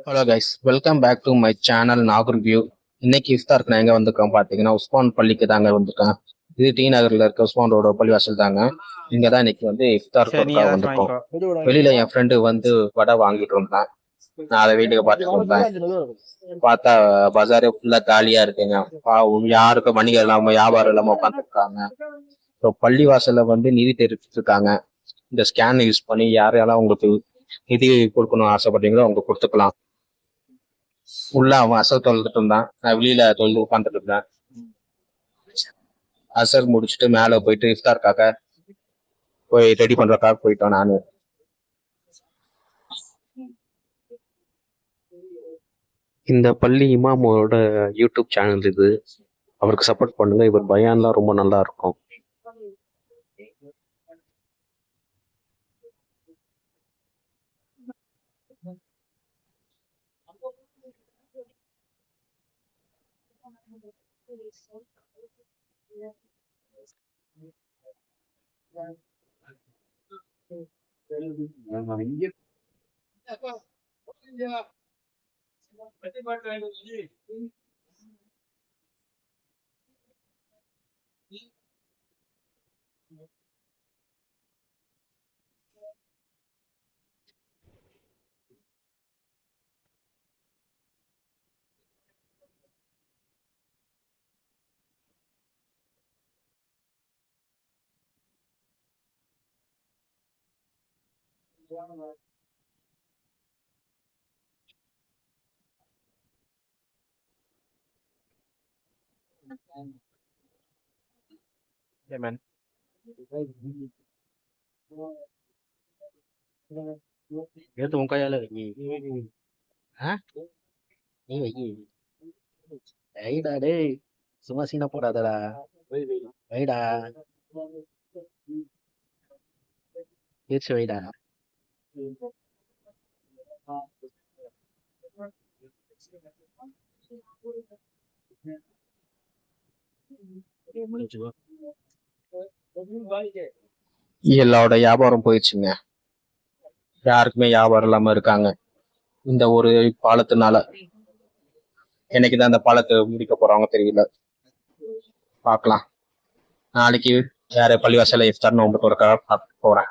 Hello guys, welcome back to my channel Nagore view. இன்னைக்கு இஃப்தாருக்கு நான் எங்க வந்திருக்கேன் பார்த்தீங்கன்னா உஸ்மான் பள்ளிக்கு தாங்க வந்திருக்கேன். இது டி நகர்ல இருக்க உஸ்மான் ரோட பள்ளிவாசல் தாங்க. இங்க தான் இன்னைக்கு வந்து இஃப்தாருக்காக வந்திருக்கோம். வெளியில என் ஃப்ரெண்டு வந்து வடை வாங்கிட்டு இருந்தான். நான் அதை வீட்டுக்கு பார்த்துட்டு இருந்தேன். பார்த்தா பஜாரே ஃபுல்லா காலியா இருக்குங்க. யாருக்கும் வணிகம் இல்லாம வியாபாரம் இல்லாம உட்காந்துருக்காங்க. ஸோ பள்ளிவாசல்ல வந்து நிதி தெரிவிச்சுட்டு இருக்காங்க. இந்த ஸ்கேன் யூஸ் பண்ணி யாரெல்லாம் உங்களுக்கு நிதி கொடுக்கணும்னு ஆசைப்பட்டீங்களோ அவங்க கொடுத்துக்கலாம். உள்ள அவன் அசல் தொழுதுட்டு இருந்தான். நான் வெளியில தொழுது உட்காந்துட்டு இருந்தேன். அசல் முடிச்சுட்டு மேல போயிட்டு இஃப்தாருக்காக போய் ரெடி பண்றதுக்காக போயிட்டோம். நானு இந்த பள்ளி இமாமோட யூடியூப் சேனல் இது. அவருக்கு சப்போர்ட் பண்ணுங்க. இவர் பயான்லாம் ரொம்ப நல்லா இருக்கும். Yeah, man. எடுத்து உன் கையால வை. நீ வை. ஐடா டேய், சும்மா சீனா போடாதடா. வைடா, பேச்சு வைடா. எல்லாரோட வியாபாரம் போயிடுச்சுங்க. யாருக்குமே வியாபாரம் இல்லாம இருக்காங்க இந்த ஒரு பாலத்தினால. என்னைக்குதான் அந்த பாலத்தை முடிக்க போறாங்க தெரியல. பார்க்கலாம். நாளைக்கு வேற பள்ளிவாசல இஃப்தார் நோம்பு திறக்க பார்க்க போறேன்.